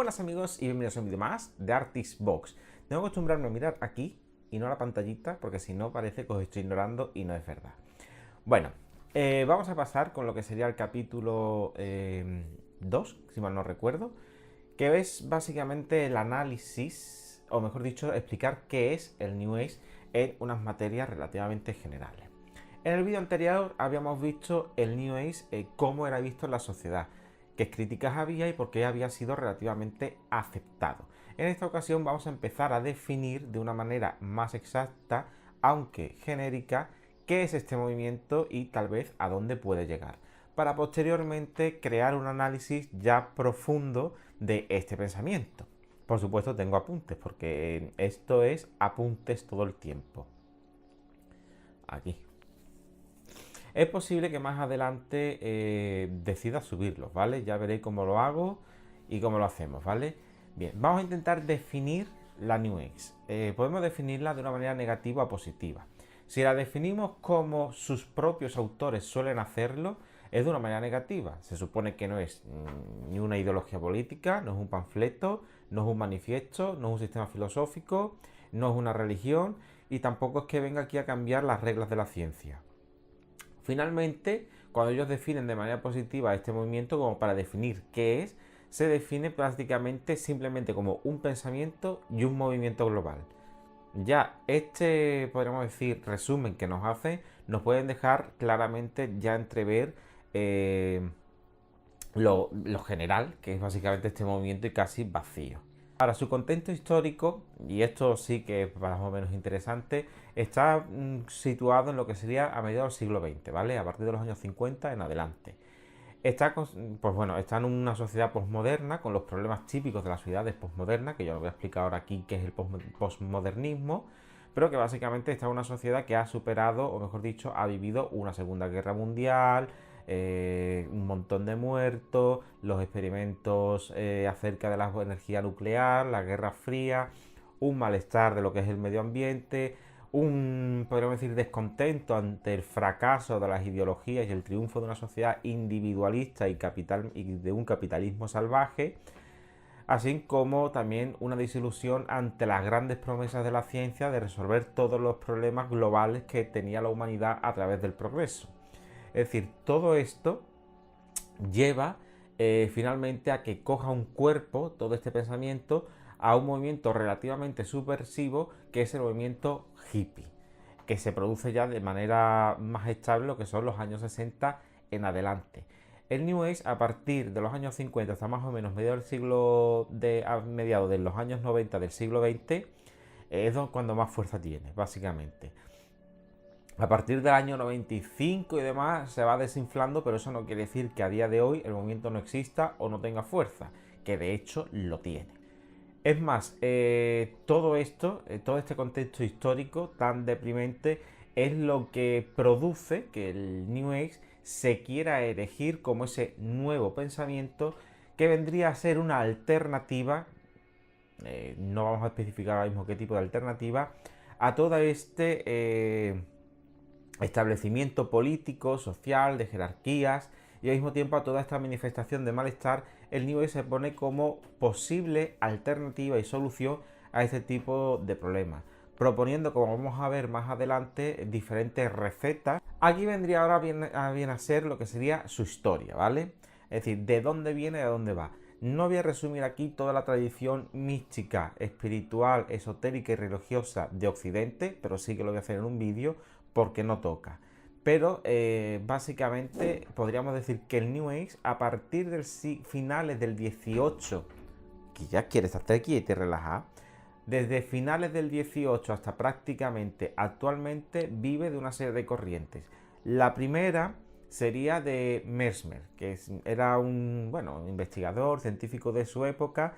buenas amigos y bienvenidos a un vídeo más de Artist Box. Tengo que acostumbrarme a mirar aquí y no a la pantallita porque si no parece que os estoy ignorando y no es verdad. Bueno, vamos a pasar con lo que sería el capítulo 2, si mal no recuerdo, que es básicamente el análisis, o mejor dicho, explicar qué es el New Age en unas materias relativamente generales. En el vídeo anterior habíamos visto el New Age, cómo era visto en la sociedad, qué críticas había y por qué había sido relativamente aceptado. En esta ocasión vamos a empezar a definir de una manera más exacta, aunque genérica, qué es este movimiento y tal vez a dónde puede llegar, para posteriormente crear un análisis ya profundo de este pensamiento. Por supuesto tengo apuntes, porque esto es apuntes todo el tiempo. Aquí. Es posible que más adelante decida subirlos, ¿vale? Ya veréis cómo lo hago y cómo lo hacemos, ¿vale? Bien, vamos a intentar definir la New Age. Podemos definirla de una manera negativa o positiva. Si la definimos como sus propios autores suelen hacerlo, es de una manera negativa. Se supone que no es ni una ideología política, no es un panfleto, no es un manifiesto, no es un sistema filosófico, no es una religión y tampoco es que venga aquí a cambiar las reglas de la ciencia. Finalmente, cuando ellos definen de manera positiva este movimiento, como para definir qué es, se define prácticamente simplemente como un pensamiento y un movimiento global. Ya este, podríamos decir, resumen que nos hace, nos pueden dejar claramente ya entrever lo general, que es básicamente este movimiento y casi vacío. Para su contexto histórico, y esto sí que es más o menos interesante, está situado en lo que sería a mediados del siglo XX, ¿vale? A partir de los años 50 en adelante. Está, pues bueno, está en una sociedad posmoderna con los problemas típicos de las sociedades posmodernas, que yo lo voy a explicar ahora aquí qué es el posmodernismo, pero que básicamente está en una sociedad que ha superado, o mejor dicho, ha vivido una Segunda Guerra Mundial, un montón de muertos, los experimentos acerca de la energía nuclear, la Guerra Fría, un malestar de lo que es el medio ambiente, un, podríamos decir, descontento ante el fracaso de las ideologías y el triunfo de una sociedad individualista y de un capitalismo salvaje, así como también una desilusión ante las grandes promesas de la ciencia de resolver todos los problemas globales que tenía la humanidad a través del progreso. Es decir, todo esto lleva finalmente a que coja un cuerpo, todo este pensamiento, a un movimiento relativamente subversivo que es el movimiento hippie, que se produce ya de manera más estable lo que son los años 60 en adelante. El New Age a partir de los años 50 hasta más o menos mediados de los años 90 del siglo XX es cuando más fuerza tiene, básicamente. A partir del año 95 y demás se va desinflando, pero eso no quiere decir que a día de hoy el movimiento no exista o no tenga fuerza, que de hecho lo tiene. Es más, todo esto, todo este contexto histórico tan deprimente es lo que produce que el New Age se quiera erigir como ese nuevo pensamiento que vendría a ser una alternativa, no vamos a especificar ahora mismo qué tipo de alternativa, a todo este establecimiento político, social, de jerarquías y al mismo tiempo a toda esta manifestación de malestar. El New Age se pone como posible alternativa y solución a este tipo de problemas, proponiendo, como vamos a ver más adelante, diferentes recetas. Aquí vendría ahora bien a ser lo que sería su historia, ¿vale? Es decir, de dónde viene y a dónde va. No voy a resumir aquí toda la tradición mística, espiritual, esotérica y religiosa de Occidente, pero sí que lo voy a hacer en un vídeo porque no toca. Pero básicamente podríamos decir que el New Age a partir de finales del 18, que ya quieres estar aquí y te relajas, desde finales del 18 hasta prácticamente actualmente vive de una serie de corrientes. La primera sería de Mesmer, que era un investigador científico de su época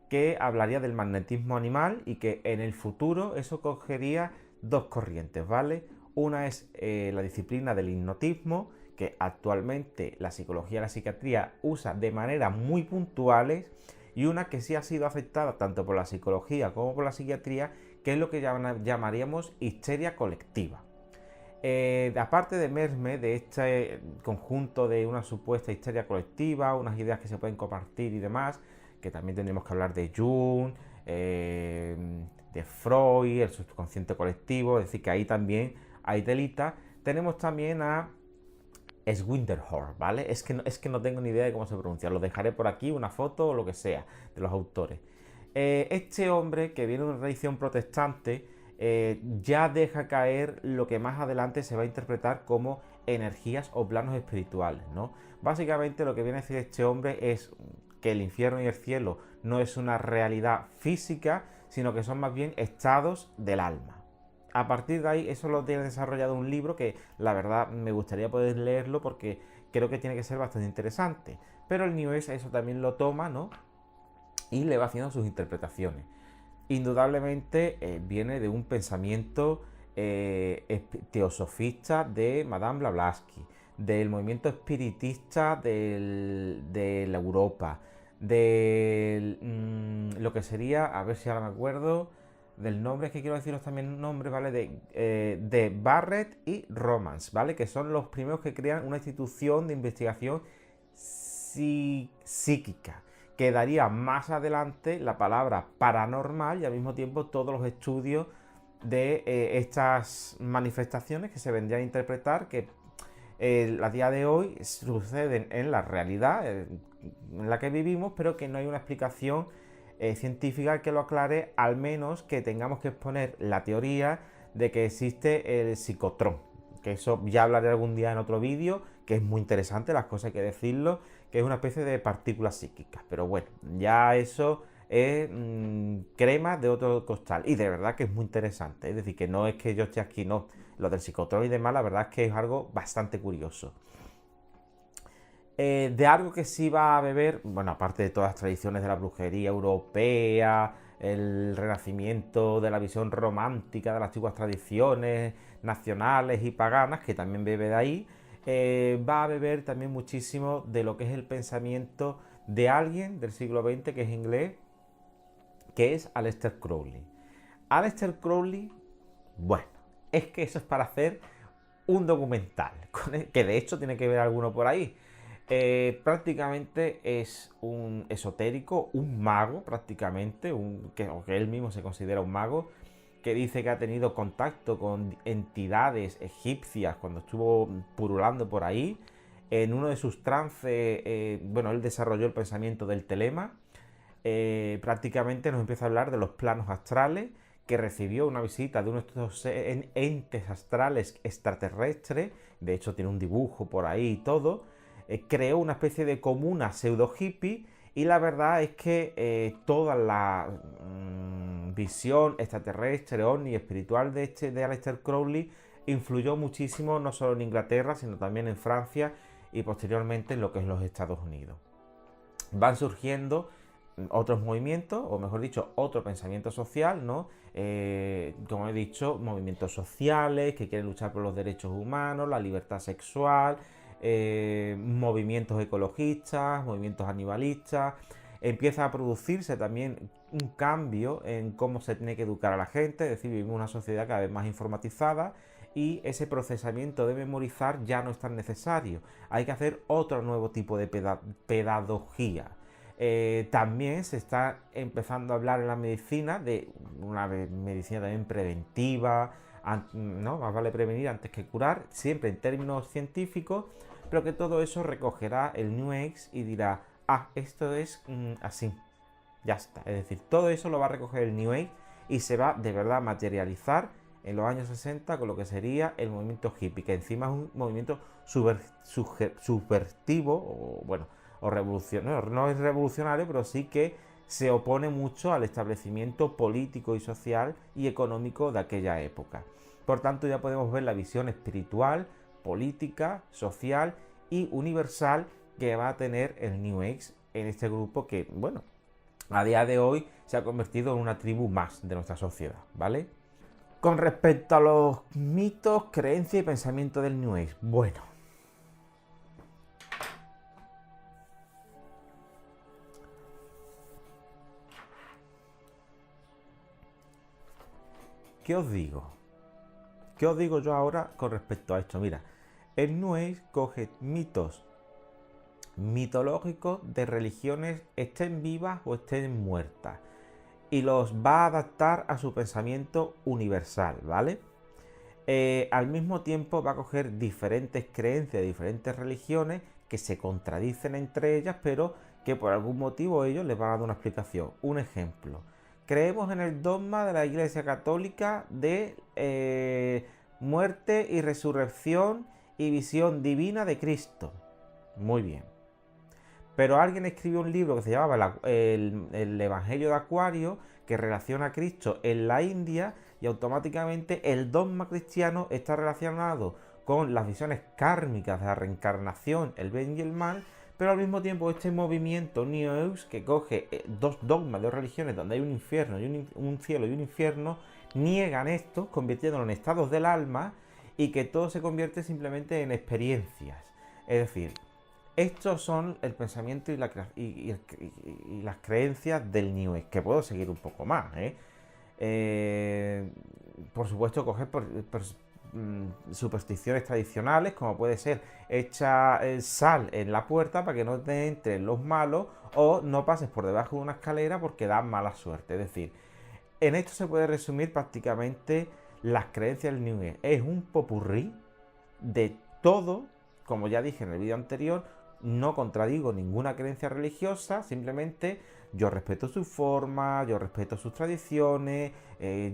que hablaría del magnetismo animal y que en el futuro eso cogería dos corrientes, ¿vale? Una es la disciplina del hipnotismo, que actualmente la psicología y la psiquiatría usa de manera muy puntuales, y una que sí ha sido afectada tanto por la psicología como por la psiquiatría, que es lo que llamaríamos histeria colectiva. Aparte de Mesmer, de este conjunto de una supuesta histeria colectiva, unas ideas que se pueden compartir y demás, que también tendríamos que hablar de Jung, de Freud, el subconsciente colectivo, es decir, que ahí también hay telita. Tenemos también a Swindelhorn, ¿vale? Es que no tengo ni idea de cómo se pronuncia, lo dejaré por aquí, una foto o lo que sea, de los autores. Este hombre, que viene de una tradición protestante, ya deja caer lo que más adelante se va a interpretar como energías o planos espirituales, ¿no? Básicamente lo que viene a decir este hombre es que el infierno y el cielo no es una realidad física, sino que son más bien estados del alma. A partir de ahí, eso lo tiene desarrollado un libro que la verdad me gustaría poder leerlo porque creo que tiene que ser bastante interesante. Pero el New Age eso también lo toma, ¿no? Y le va haciendo sus interpretaciones. Indudablemente viene de un pensamiento teosofista de Madame Blavatsky, del movimiento espiritista de la Europa, de lo que sería, a ver si ahora me acuerdo, del nombre, es que quiero deciros también nombre, ¿vale? De Barrett y Romans, ¿vale? Que son los primeros que crean una institución de investigación psíquica, que daría más adelante la palabra paranormal y al mismo tiempo todos los estudios de estas manifestaciones que se vendrían a interpretar que a día de hoy suceden en la realidad en la que vivimos, pero que no hay una explicación científica que lo aclare, al menos que tengamos que exponer la teoría de que existe el psicotrón, que eso ya hablaré algún día en otro vídeo, que es muy interesante, las cosas hay que decirlo, que es una especie de partículas psíquicas, pero bueno, ya eso es crema de otro costal, y de verdad que es muy interesante, es decir, que no es que yo esté aquí, no, lo del psicotrón y demás, la verdad es que es algo bastante curioso. De algo que sí va a beber, bueno, aparte de todas las tradiciones de la brujería europea, el renacimiento de la visión romántica de las antiguas tradiciones nacionales y paganas, que también bebe de ahí, va a beber también muchísimo de lo que es el pensamiento de alguien del siglo XX, que es inglés, que es Aleister Crowley. Aleister Crowley, bueno, es que eso es para hacer un documental, que de hecho tiene que ver alguno por ahí. Prácticamente es un esotérico, un mago prácticamente, que él mismo se considera un mago, que dice que ha tenido contacto con entidades egipcias cuando estuvo purulando por ahí. En uno de sus trances, bueno, él desarrolló el pensamiento del telema. Prácticamente nos empieza a hablar de los planos astrales, que recibió una visita de uno de estos entes astrales extraterrestres, de hecho tiene un dibujo por ahí y todo. Creó una especie de comuna pseudo hippie y la verdad es que toda la visión extraterrestre, ovni y espiritual de Aleister Crowley influyó muchísimo no solo en Inglaterra, sino también en Francia y posteriormente en lo que es los Estados Unidos. Van surgiendo otros movimientos, o mejor dicho, otro pensamiento social, ¿no? Como he dicho, movimientos sociales que quieren luchar por los derechos humanos, la libertad sexual, movimientos ecologistas, movimientos animalistas. Empieza a producirse también un cambio en cómo se tiene que educar a la gente, es decir, vivimos una sociedad cada vez más informatizada y ese procesamiento de memorizar ya no es tan necesario. Hay que hacer otro nuevo tipo de pedagogía. También se está empezando a hablar en la medicina de una medicina también preventiva, ¿no? Más vale prevenir antes que curar, siempre en términos científicos, pero que todo eso recogerá el New Age y dirá, ah, esto es así, ya está. Es decir, todo eso lo va a recoger el New Age y se va de verdad a materializar en los años 60 con lo que sería el movimiento hippie, que encima es un movimiento subvertivo, o bueno, o revolucionario, no es revolucionario, pero sí que se opone mucho al establecimiento político y social y económico de aquella época. Por tanto, ya podemos ver la visión espiritual, política, social y universal que va a tener el New Age en este grupo que, bueno, a día de hoy se ha convertido en una tribu más de nuestra sociedad, ¿vale? Con respecto a los mitos, creencias y pensamiento del New Age, bueno, ¿qué os digo? ¿Qué os digo yo ahora con respecto a esto? Mira, el New Age coge mitos mitológicos de religiones, estén vivas o estén muertas, y los va a adaptar a su pensamiento universal, ¿vale? Al mismo tiempo va a coger diferentes creencias de diferentes religiones que se contradicen entre ellas, pero que por algún motivo ellos les van a dar una explicación. Un ejemplo: creemos en el dogma de la Iglesia Católica de muerte y resurrección y visión divina de Cristo. Muy bien. Pero alguien escribió un libro que se llamaba el Evangelio de Acuario, que relaciona a Cristo en la India, y automáticamente el dogma cristiano está relacionado con las visiones kármicas de la reencarnación, el bien y el mal, pero al mismo tiempo este movimiento New Age, que coge dos dogmas de religiones donde hay un infierno y un cielo y un infierno, niegan esto, convirtiéndolo en estados del alma, y que todo se convierte simplemente en experiencias. Es decir, estos son el pensamiento y las creencias del New Age, que puedo seguir un poco más, por supuesto, coger supersticiones tradicionales, como puede ser echa sal en la puerta para que no te entren los malos, o no pases por debajo de una escalera porque da mala suerte. Es decir, en esto se puede resumir prácticamente las creencias del New Age. Es un popurrí de todo, como ya dije en el vídeo anterior. No contradigo ninguna creencia religiosa, simplemente yo respeto su forma, yo respeto sus tradiciones,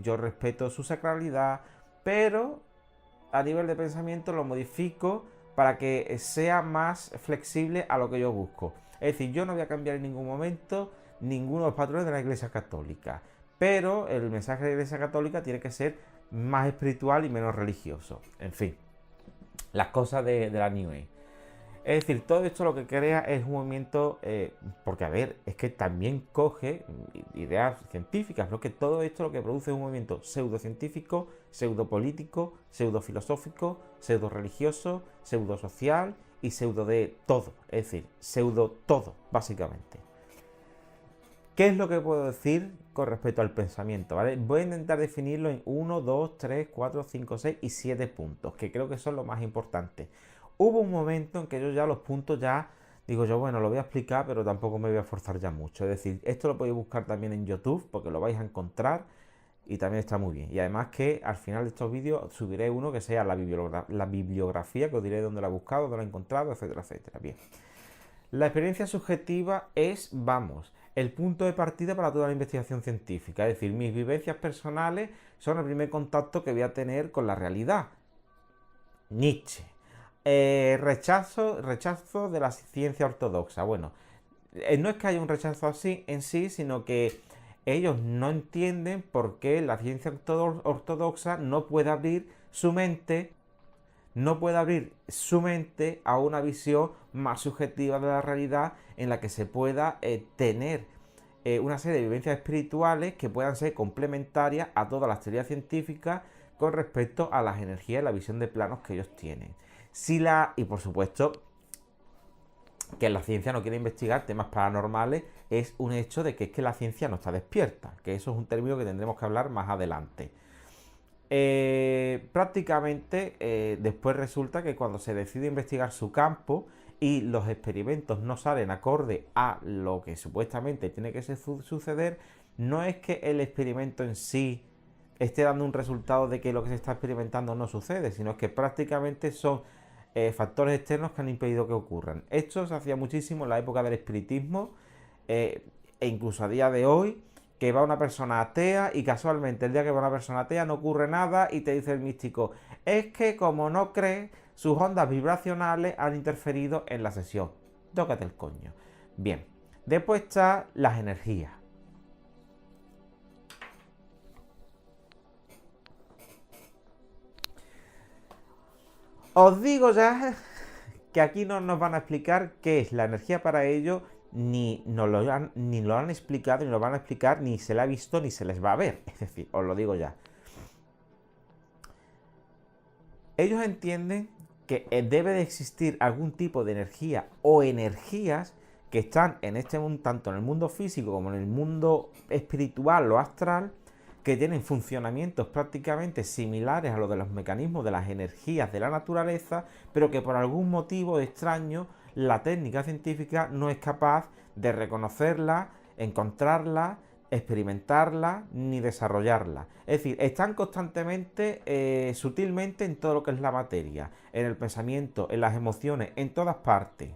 yo respeto su sacralidad, pero a nivel de pensamiento lo modifico para que sea más flexible a lo que yo busco. Es decir, yo no voy a cambiar en ningún momento ninguno de los patrones de la Iglesia Católica, pero el mensaje de la Iglesia Católica tiene que ser más espiritual y menos religioso. En fin, las cosas de la New Age. Es decir, todo esto lo que crea es un movimiento, porque a ver, es que también coge ideas científicas, pero que todo esto lo que produce es un movimiento pseudocientífico, pseudopolítico, pseudofilosófico, pseudo religioso, pseudo social y pseudo de todo, es decir, pseudo todo, básicamente. ¿Qué es lo que puedo decir con respecto al pensamiento? ¿Vale? Voy a intentar definirlo en 1, 2, 3, 4, 5, 6 y 7 puntos, que creo que son lo más importante. Hubo un momento en que yo ya los puntos ya digo yo, bueno, lo voy a explicar, pero tampoco me voy a forzar ya mucho. Es decir, esto lo podéis buscar también en YouTube, porque lo vais a encontrar y también está muy bien. Y además que al final de estos vídeos subiré uno que sea la bibliografía, que os diré dónde la he buscado, dónde la he encontrado, etcétera, etcétera. Bien. La experiencia subjetiva es, vamos, el punto de partida para toda la investigación científica. Es decir, mis vivencias personales son el primer contacto que voy a tener con la realidad. Nietzsche. Rechazo de la ciencia ortodoxa. Bueno, no es que haya un rechazo así en sí, sino que ellos no entienden por qué la ciencia ortodoxa no puede abrir su mente, a una visión más subjetiva de la realidad, en la que se pueda tener una serie de vivencias espirituales que puedan ser complementarias a todas las teorías científicas con respecto a las energías y la visión de planos que ellos tienen. Y por supuesto, que la ciencia no quiere investigar temas paranormales, es un hecho de que es que la ciencia no está despierta, que eso es un término que tendremos que hablar más adelante. Prácticamente después resulta que cuando se decide investigar su campo y los experimentos no salen acorde a lo que supuestamente tiene que suceder, no es que el experimento en sí esté dando un resultado de que lo que se está experimentando no sucede, sino que prácticamente son factores externos que han impedido que ocurran. Esto se hacía muchísimo en la época del espiritismo, e incluso a día de hoy, que va una persona atea y casualmente el día que va una persona atea no ocurre nada y te dice el místico, es que como no cree, sus ondas vibracionales han interferido en la sesión. Tócate el coño. Bien, después está las energías. Os digo ya que aquí no nos van a explicar qué es la energía para ello, ni lo han explicado, ni lo van a explicar, ni se la ha visto, ni se les va a ver. Es decir, os lo digo ya. Ellos entienden que debe de existir algún tipo de energía o energías que están en este mundo, tanto en el mundo físico como en el mundo espiritual o astral, que tienen funcionamientos prácticamente similares a los de los mecanismos de las energías de la naturaleza, pero que por algún motivo extraño la técnica científica no es capaz de reconocerla, encontrarla, experimentarla ni desarrollarla. Es decir, están constantemente, sutilmente en todo lo que es la materia, en el pensamiento, en las emociones, en todas partes.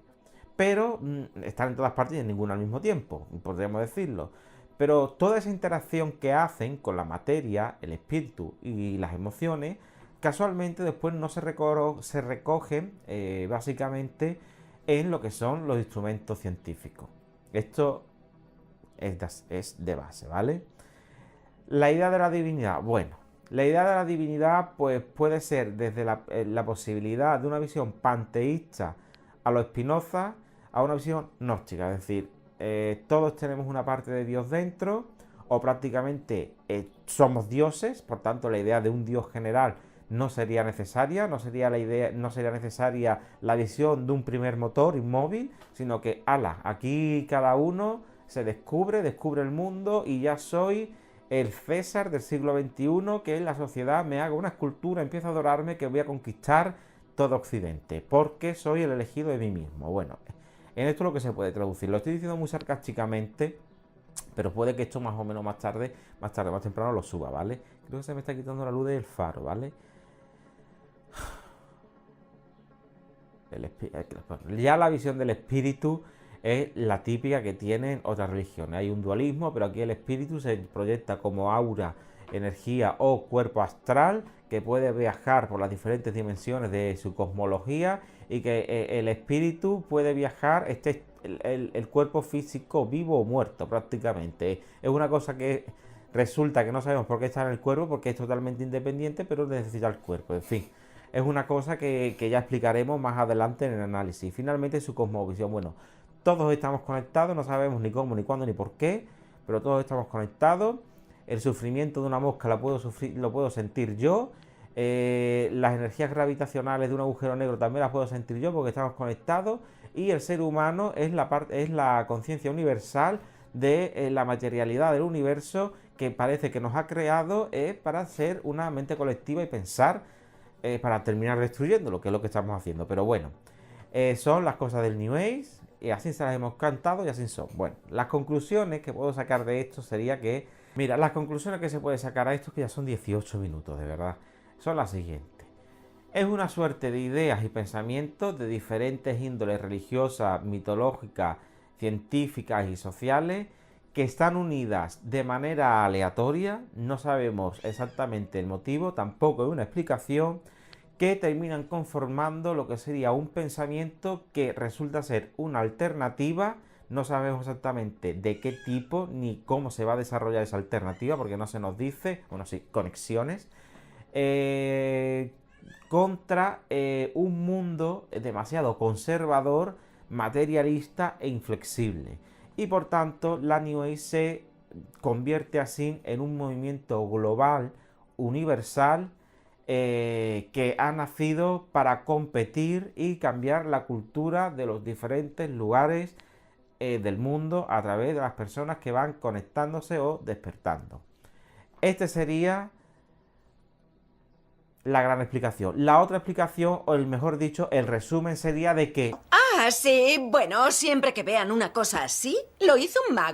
Pero están en todas partes y en ninguna al mismo tiempo, podríamos decirlo. Pero toda esa interacción que hacen con la materia, el espíritu y las emociones, casualmente después no se recogen básicamente en lo que son los instrumentos científicos. Esto es de base, ¿vale? La idea de la divinidad. Bueno, la idea de la divinidad pues puede ser desde la posibilidad de una visión panteísta a lo Spinoza a una visión gnóstica, es decir, todos tenemos una parte de Dios dentro o prácticamente somos dioses, por tanto la idea de un Dios general no sería necesaria, no sería necesaria la visión de un primer motor inmóvil, sino que, aquí cada uno se descubre el mundo y ya soy el César del siglo XXI, que en la sociedad me haga una escultura, empiezo a adorarme, que voy a conquistar todo Occidente, porque soy el elegido de mí mismo. Bueno, en esto es lo que se puede traducir. Lo estoy diciendo muy sarcásticamente, pero puede que esto más o menos más temprano lo suba, ¿vale? Creo que se me está quitando la luz del faro, ¿vale? Ya la visión del espíritu es la típica que tienen otras religiones. Hay un dualismo, pero aquí el espíritu se proyecta como aura, energía o cuerpo astral que puede viajar por las diferentes dimensiones de su cosmología y que el espíritu puede viajar, el cuerpo físico vivo o muerto prácticamente. Es una cosa que resulta que no sabemos por qué está en el cuerpo, porque es totalmente independiente, pero necesita el cuerpo, en fin. Es una cosa que ya explicaremos más adelante en el análisis. Finalmente su cosmovisión. Bueno, todos estamos conectados, no sabemos ni cómo, ni cuándo, ni por qué, pero todos estamos conectados. El sufrimiento de una mosca lo puedo sentir yo. Las energías gravitacionales de un agujero negro también las puedo sentir yo porque estamos conectados. Y el ser humano es la conciencia universal de la materialidad del universo que parece que nos ha creado para ser una mente colectiva y pensar para terminar destruyéndolo, que es lo que estamos haciendo. Pero bueno, son las cosas del New Age y así se las hemos cantado y así son. Bueno, las conclusiones que puedo sacar de esto sería que, mira, las conclusiones que se puede sacar a esto, que ya son 18 minutos, de verdad, son las siguientes. Es una suerte de ideas y pensamientos de diferentes índoles religiosas, mitológicas, científicas y sociales que están unidas de manera aleatoria, no sabemos exactamente el motivo, tampoco hay una explicación, que terminan conformando lo que sería un pensamiento que resulta ser una alternativa. No sabemos exactamente de qué tipo ni cómo se va a desarrollar esa alternativa, porque no se nos dice, bueno, sí, conexiones, contra un mundo demasiado conservador, materialista e inflexible. Y por tanto, la New Age se convierte así en un movimiento global, universal, que ha nacido para competir y cambiar la cultura de los diferentes lugares del mundo a través de las personas que van conectándose o despertando. Este sería la gran explicación. La otra explicación, o el mejor dicho, el resumen sería de que... Ah, sí, bueno, siempre que vean una cosa así, lo hizo un mago.